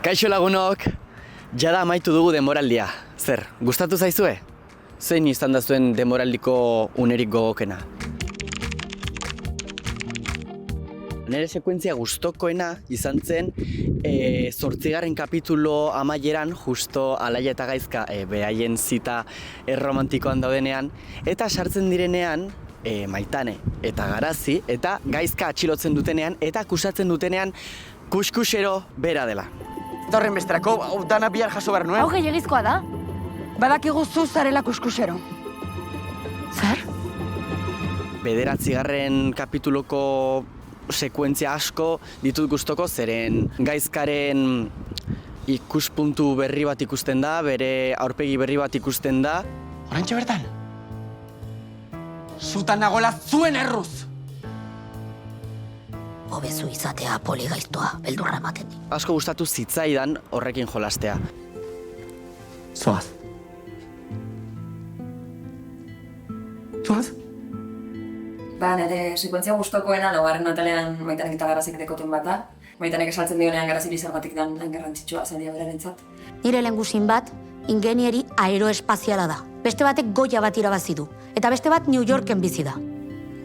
Kaixo lagunok, jada amaitu dugu denboraldia. Zer, gustatu zaizue? Zein izan da zuen denboraldiko unerik gogokena? Nere sekuentzia gustokoena izan zen 8. kapitulo amaieran, justo Alaia eta Gaizka behaien zita erromantikoan daudenean, eta sartzen direnean Maitane eta Garazi, eta Gaizka atxilotzen dutenean, eta akusatzen dutenean kuskusero bera dela. Eta horren besterako, dana bihar jaso behar nuen. Hau gehiagizkoa da. Badakigu zu zarela kuskusero. Zer? 9. kapituloko sekuentzia asko ditut gustoko, zeren Gaizkaren ikuspuntu berri bat ikusten da, bere aurpegi berri bat ikusten da. Oraintxe bertan? Zutan nagoela zuen erruz! Hobezu izatea poligaiztoa, beldurra ematen. Asko gustatu zitzaidan horrekin jolastea. Zoaz. Zoaz? Ba, nire sekuentzia gustokoena laugarren atalean Maitanek eta Garazik dekoten bat da. Maitanek esaltzen dionean Garaziri zergatik dan garrantzitsua zaila berarentzat. Nire lehengusin bat, ingenieri aeroespaziala da. Beste batek Goya bat irabazi du. Eta beste bat New Yorken bizi da.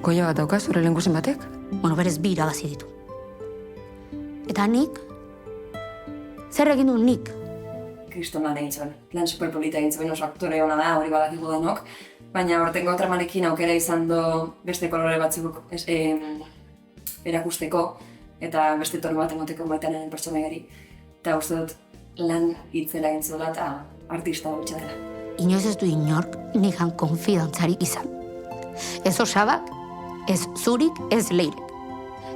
Goia bat dauka zure lehengusin batek? Bueno, berez bi irabazi ditu. Eta nik? Zer egin du nik? Kriston lan egin zuen. Lan superpolita egin zuen, oso aktore hona da, hori badakigu denok. Baina hortengo tramarekin aukera izan du beste kolore batzuk erakusteko eta beste tono bat emoteko Maitanen pertsonaiari. Eta uste dut lan hitzela egin zuela eta artista gutxa dela. Inoiz ez du inork nikan konfidantzarik izan. Ez osabak, ez zurik, ez leirek.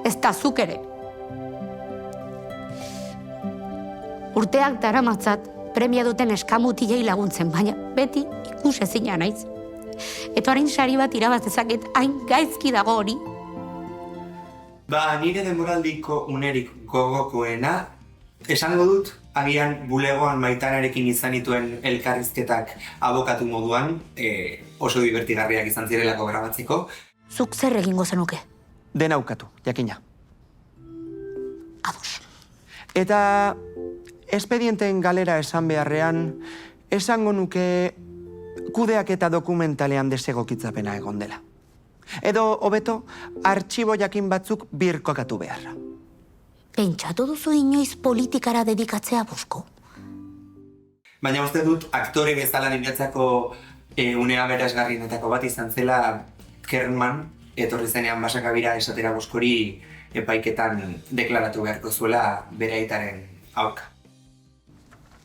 Ez da zuk ere. Urteak daramatzat premia duten eskamutilei laguntzen, baina beti ikusezina naiz. Eta orain sari bat irabaz dezaket hain gaizki dago hori. Ba, nire denboraldiko unerik gogokoena, esango dut, agian bulegoan Maitanarekin izan dituen elkarrizketak abokatu moduan, oso divertigarriak izan zirelako grabatzeko. Zuk zer egingo zenuke? Dena ukatu, jakina. Ados. Eta espedienteen galera esan beharrean, esango nuke kudeak eta dokumentalean desegokitzapena egon dela. Edo, hobeto, artxibo jakin batzuk birkokatu beharra. Pentsatu duzu inoiz politikara dedikatzea, Bosko? Baina uste dut, aktore bezala niretzako unea berazgarrienetako bat izan zela Kerman, etorri zenean Basakabira esatera Boskori epaiketan deklaratu beharko zuela bere aitaren aurka.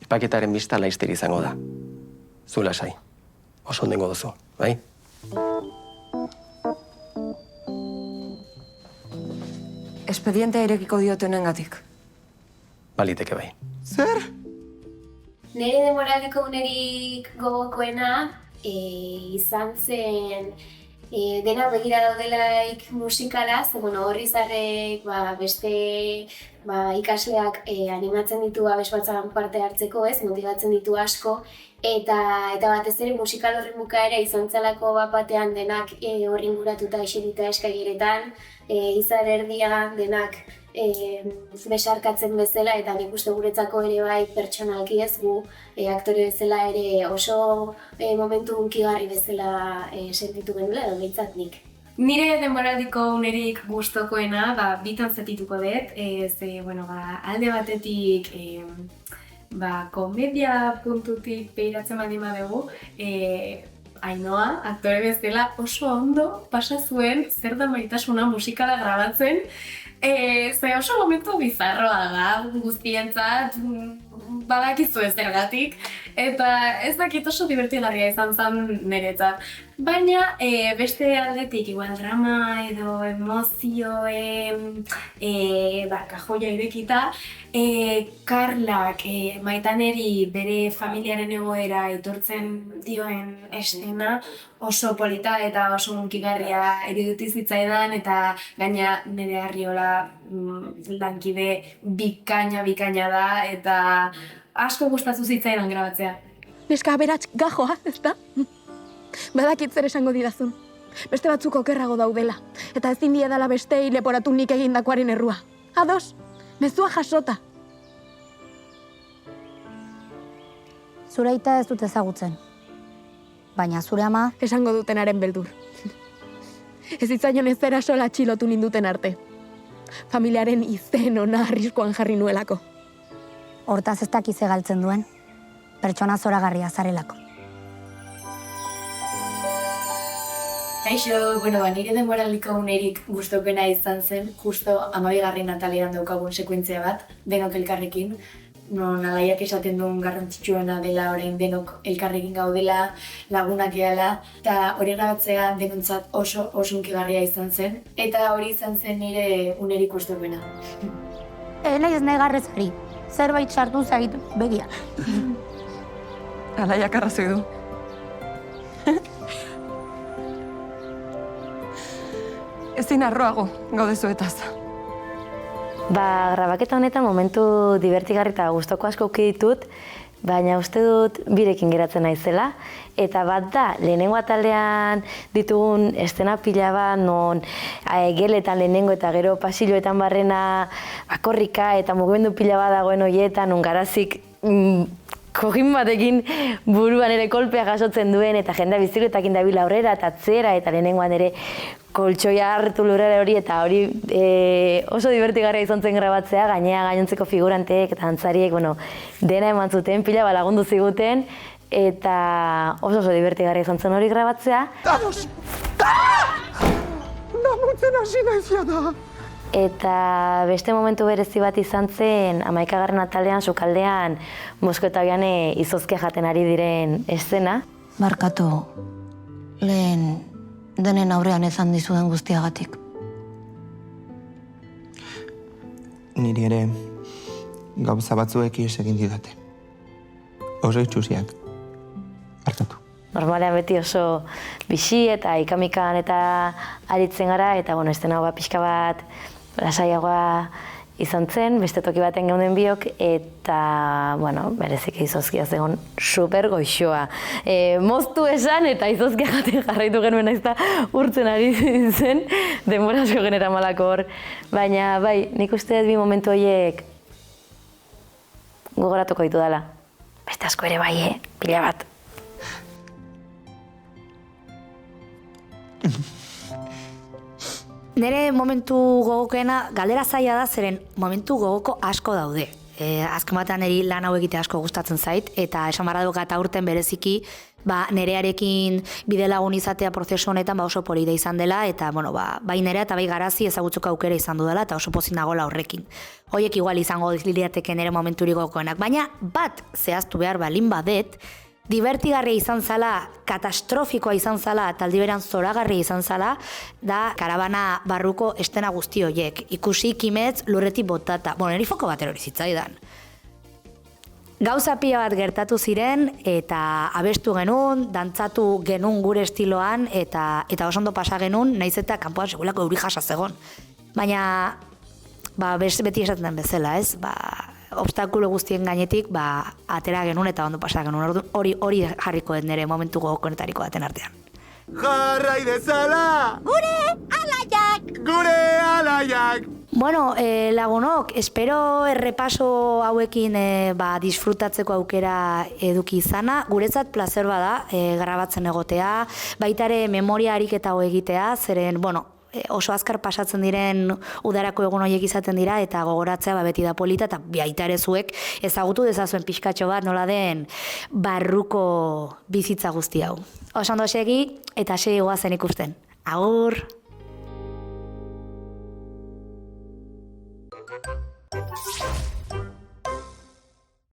Epaiketaren bista laizter izango da. Zu lasai. Oso ondengo duzu, bai? Espedientea irekiko diotenengatik. Baliteke bai. Zer? Nire denboraldiko unerik gogokoena izan zen dena begira daudelaik musikala, ze horri zarrek beste ikasleak animatzen ditu abesbatzan parte hartzeko, motibatzen ditu asko, eta batez ere musikal horren bukaera izan zelako batean denak horri inguratuta eserita eskagiretan, izar erdia denak besarkatzen bezala, eta nik uste guretzako ere bai pertsonalki ez gu aktore bezala ere oso momentu hunkigarri bezala sentitu genuela, edo behintzat nik. Nire denboraldiko unerik gustokoena, bitan zatituko dut, alde batetik komedia puntutik behiratzen baldin badugu, Ainoa, aktore bezala oso ondo pasa zuen zer da maitasuna musikala grabatzen, ze oso momentu bizarroa da guztientzat, badakizu ez zergatik, eta ez dakit oso divertigarria izan zen niretzat. Baina beste aldetik, igual drama edo emozioen kajoia irekita, Karlak Maitaneri bere familiaren egoera itortzen dioen estena oso polita eta oso hunkigarria iruditu zitzaidan, eta gaina nire Arriola lankide bikaina da, eta asko gustatu zitzaidan grabatzea. Neska aberats gajoa, ez da? Badakit zer esango didazun. Beste batzuk okerrago daudela, eta ezin diedala bestei leporatu nik egindakoaren errua. Ados, mezua jasota. Zure aita ez dut ezagutzen. Baina zure ama... Esango dutenaren beldur. Ez itzaion ez zera sola txilotu ninduten arte. Familiaren izen ona arriskuan jarri nuelako. Hortaz ez dakize galtzen duen. Pertsona zoragarria zarelako. Kaixo, nire denboraliko unerik gustokena izan zen, justo 12. atalean daukagun sekuentzia bat, denok elkarrekin. Non Alaiak esaten duen garrantzitsuena dela orain denok elkarrekin gaudela, lagunak gehala, eta hori grabatzea denontzat oso hunkigarria izan zen, eta hori izan zen nire unerik gustokena. Naiz negarrezari, zerbait sartu zait begia. Alaiak arrazoi du. Ezin arroago gaude zuetaz. Grabaketa honetan momentu divertigarri eta gustoko asko ditut, baina uste dut birekin geratzen naizela. Eta bat da, lehenengo atalean ditugun estena pila bat, non geletan lehenengo eta gero pasilloetan barrena korrika eta mugimendu pila bat dagoen horietan, non garazik kogin batekin buruan ere kolpea jasotzen duen, eta jendea bizikletekin dabil aurrera eta atzera, eta lehenengoan ere koltsoia hartu lurrera hori, eta hori oso divertigarria izan zen grabatzea, gainontzeko figuranteek eta dantzariek, dena eman zuten, pila bat lagundu ziguten, eta oso divertigarria izan zen hori grabatzea. Dados! Namutzen hasi naizia da! Eta beste momentu berezi bat izan zen, 11. atalean, sukaldean, Mosko eta Oiane izozkia jaten ari diren eszena. Barkatu, lehen denen aurrean ezan dizuden guztiagatik. Niri ere gauza batzuek ihes egin didate. Oso itxusiak. Barkatu. Normalean beti oso bixi eta ikamikan eta aritzen gara, eta eszena hau pixka bat lasaiagoa izan zen, beste toki baten geunden biok, eta, bereziki izozkia zegoen super goixoa. Moztu esan eta izozkia jaten jarraitu genuen naizta urtzen ari zen, denbora asko genera malako hor. Baina, bai, nik uste dut bi momentu horiek gogoratuko ditu dela. Beste asko ere bai, pila bat. Nere momentu gogokoena galdera zaila da, zeren momentu gogoko asko daude. Azken batean niri lan hau egitea asko gustatzen zait, eta esan barra dut gata urten bereziki, nerearekin bide lagun izatea prozesu honetan oso polita izan dela, eta bai nerea eta bai garazi ezagutzeko aukera izan dudala, eta oso pozik nagola horrekin. Hoiek igual izango dizliateke nere momenturi gogokoenak, baina bat zehaztu behar balin badet, divertigarria izan zala, katastrofikoa izan zala, eta aldi beran zoragarria izan zala, da karabana barruko estena guzti horiek. Ikusi kimetz lurretik botata. Neri foko bat erori zitzaidan. Gauza pila bat gertatu ziren, eta abestu genuen, dantzatu genuen gure estiloan, eta oso ondo pasa genuen, naiz eta kanpoan segulako euri jasa zegon. Baina, beti esaten den bezala, ez? Obstakulo guztien gainetik, atera genuen eta ondo pasa genuen. Hori jarriko den nire momentu gogokonetariko daten artean. Jarrai dezala! Gure alaiak! Gure alaiak! Lagunok, espero errepaso hauekin disfrutatzeko aukera eduki izana. Guretzat plazer bada grabatzen egotea, baita ere memoria ariketa hau egitea, zeren, oso azkar pasatzen diren udarako egun horiek izaten dira, eta gogoratzea beti da polita, eta baita ere zuek ezagutu dezazuen pixkatxo bat nola den barruko bizitza guzti hau. Oso ondo segi, eta segi goazen ikusten. Agur!